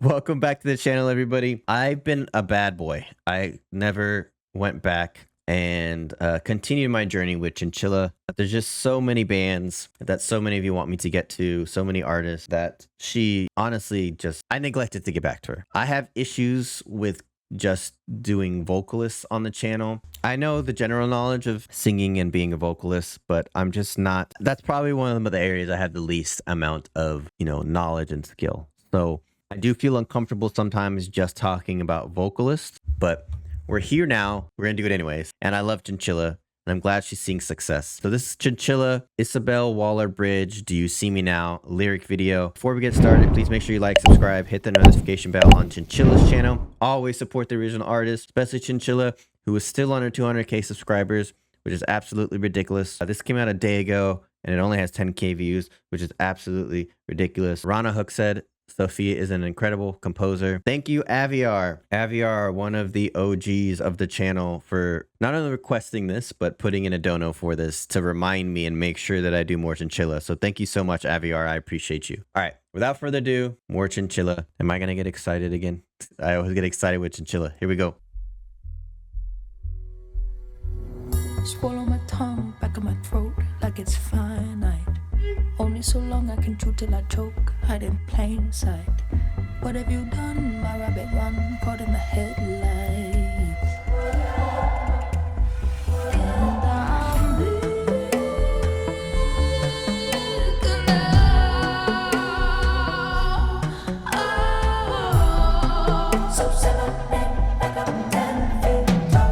Welcome back to the channel, everybody. I've been a bad boy. I never went back and continued my journey with Chinchilla. There's just so many bands that so many of you want me to get to, so many artists that she honestly just, I neglected to get back to her. I have issues with just doing vocalists on the channel. I know the general knowledge of singing and being a vocalist, but I'm just not, that's probably one of the areas I have the least amount of, knowledge and skill. So I do feel uncomfortable sometimes just talking about vocalists, but we're here now. We're going to do it anyways. And I love Chinchilla, and I'm glad she's seeing success. So this is Chinchilla, Isabel Waller-Bridge, Do You See Me Now lyric video. Before we get started, please make sure you like, subscribe, hit the notification bell on Chinchilla's channel. Always support the original artist, especially Chinchilla, who is still under 200K subscribers, which is absolutely ridiculous. This came out a day ago, and it only has 10K views, which is absolutely ridiculous. Rana Hook said, Sophia is an incredible composer. Thank you, Aviar. Aviar, one of the OGs of the channel, for not only requesting this, but putting in a dono for this to remind me and make sure that I do more Chinchilla. So thank you so much, Aviar. I appreciate you. All right, without further ado, more Chinchilla. Am I going to get excited again? I always get excited with Chinchilla. Here we go. Swallow my tongue back of my throat like it's finite. Only so long I can chew till I choke, hide in plain sight. What have you done, my rabbit run, caught in the headlights? And I'm big now. So settle in like I'm 10 feet tall.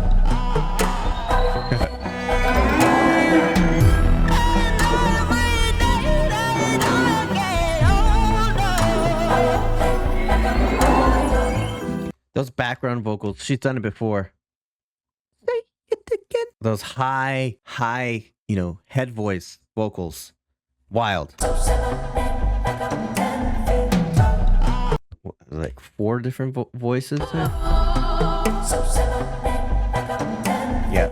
Those background vocals, she's done it before. Say it again. Those high, head voice vocals. Wild. Like 4 different voices there? Yeah.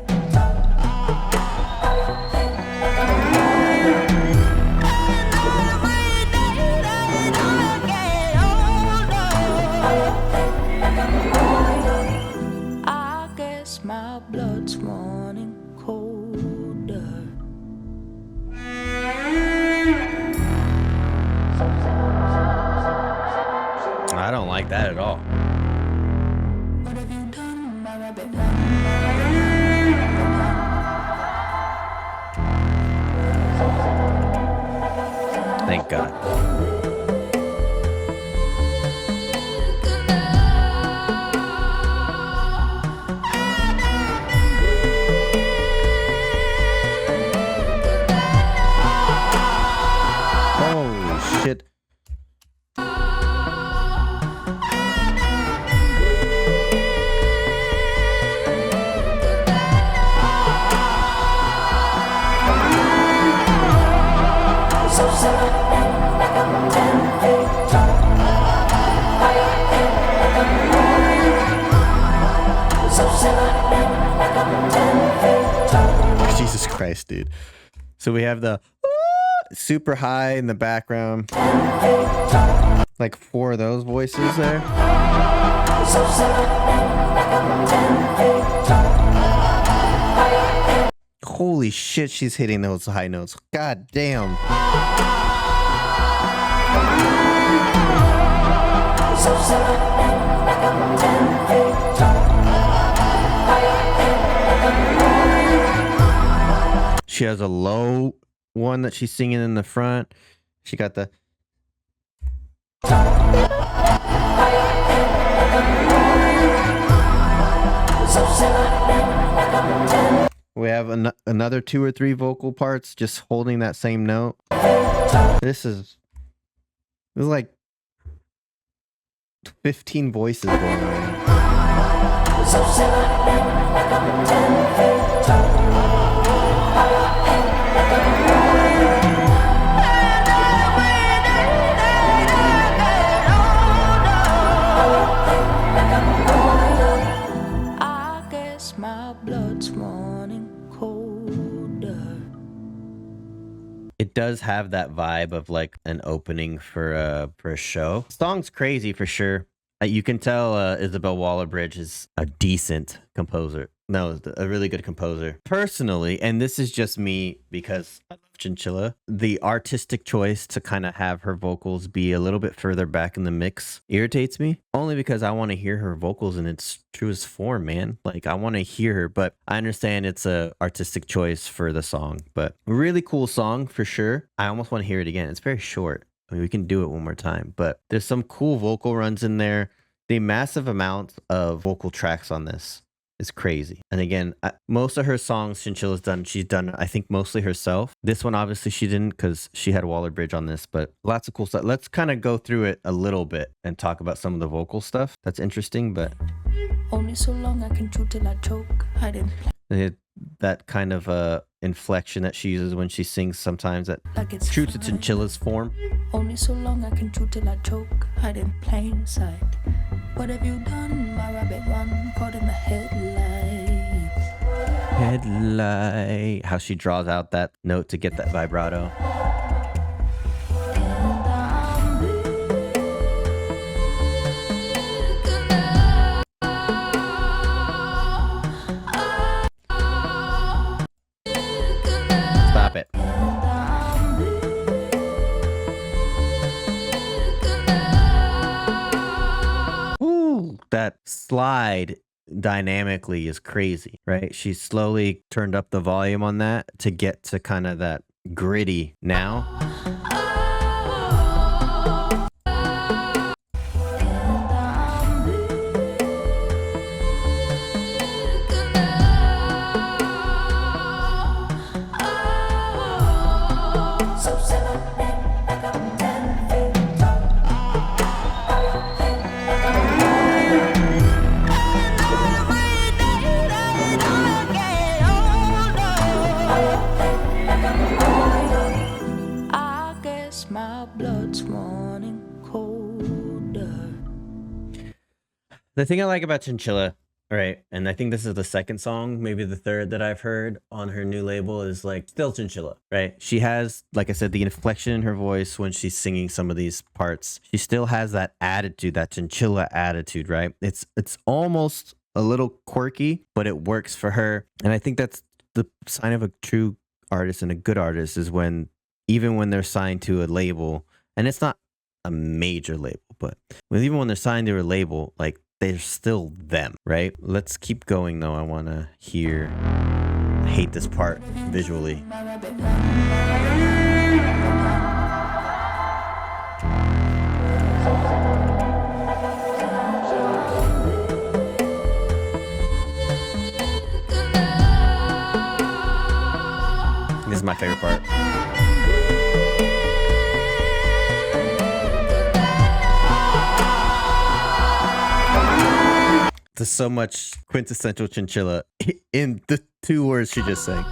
My blood's running colder. I don't like that at all. What have you done, my rabbit? Thank God. Shit. Jesus Christ, dude. So we have the super high in the background, like 4 of those voices there. Holy shit, she's hitting those high notes. God damn. She has a low one that she's singing in the front. She got the we have another 2 or 3 vocal parts just holding that same note. This is like 15 voices going on. I guess my blood's running colder. It does have that vibe of like an opening for a show. Song's crazy for sure. You can tell Isabel Waller-Bridge is a decent composer. No, a really good composer. Personally, and this is just me because I love Chinchilla, the artistic choice to kind of have her vocals be a little bit further back in the mix irritates me. Only because I want to hear her vocals in its truest form, man. Like, I want to hear her, but I understand it's a artistic choice for the song. But really cool song for sure. I almost want to hear it again. It's very short. I mean, we can do it one more time, but there's some cool vocal runs in there. The massive amount of vocal tracks on this is crazy. And again, most of her songs Chinchilla's done, she's done, I think, mostly herself. This one, obviously, she didn't because she had Waller-Bridge on this, but lots of cool stuff. Let's kind of go through it a little bit and talk about some of the vocal stuff. That's interesting, but... Only so long I can chew till I choke. I didn't that kind of inflection that she uses when she sings sometimes that like it's true to Chinchilla's form. Only so long I can chew till I choke. Hide in plain sight. What have you done, my rabbit? Run caught in the Headlight. How she draws out that note to get that vibrato. Stop it. Ooh, that slide dynamically is crazy, right? She slowly turned up the volume on that to get to kind of that gritty now. The thing I like about Chinchilla, right, and I think this is the second song, maybe the third that I've heard on her new label, is like still Chinchilla, right? She has, like I said, the inflection in her voice when she's singing some of these parts. She still has that attitude, that Chinchilla attitude, right? It's almost a little quirky, but it works for her. And I think that's the sign of a true artist and a good artist is when, even when they're signed to a label, and it's not a major label, but even when they're signed to a label, like, they're still them, right? Let's keep going, though. I want to hear... I hate this part visually. This is my favorite part. There's so much quintessential Chinchilla in the two words she just sang.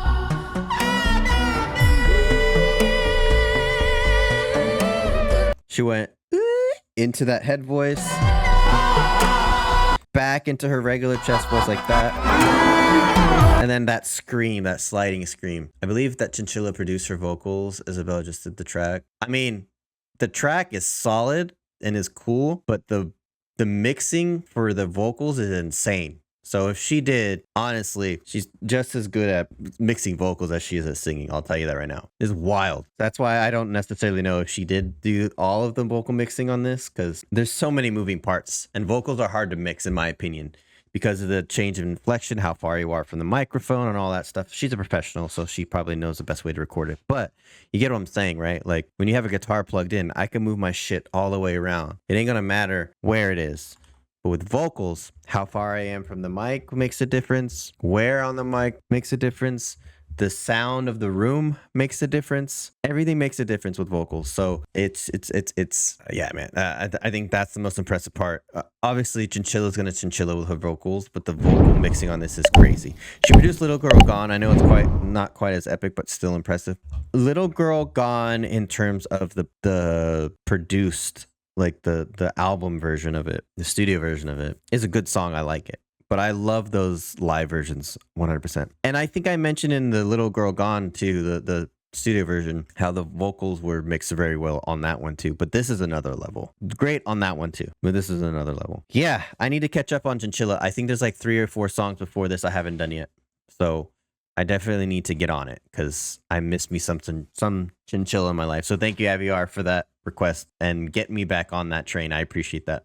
She went into that head voice, back into her regular chest voice like that, and then that scream, that sliding scream. I believe that Chinchilla produced her vocals. Isabel just did the track. I mean, the track is solid and is cool, but the mixing for the vocals is insane. So if she did, honestly, she's just as good at mixing vocals as she is at singing. I'll tell you that right now. It's wild. That's why I don't necessarily know if she did do all of the vocal mixing on this, because there's so many moving parts and vocals are hard to mix, in my opinion, because of the change of inflection, how far you are from the microphone and all that stuff. She's a professional, so she probably knows the best way to record it. But you get what I'm saying, right? Like, when you have a guitar plugged in, I can move my shit all the way around. It ain't gonna matter where it is. But with vocals, how far I am from the mic makes a difference. Where on the mic makes a difference. The sound of the room makes a difference. Everything makes a difference with vocals. So it's yeah, man. I think that's the most impressive part. Obviously, Chinchilla's gonna Chinchilla with her vocals, but the vocal mixing on this is crazy. She produced Little Girl Gone. I know it's not quite as epic, but still impressive. Little Girl Gone, in terms of the produced, like the album version of it, the studio version of it, is a good song. I like it. But I love those live versions 100%. And I think I mentioned in the Little Girl Gone too, the studio version, how the vocals were mixed very well on that one too. But this is another level. Great on that one too. But this is another level. Yeah, I need to catch up on Chinchilla. I think there's like 3 or 4 songs before this I haven't done yet. So I definitely need to get on it because I miss me some Chinchilla in my life. So thank you, Aviar, for that request and get me back on that train. I appreciate that.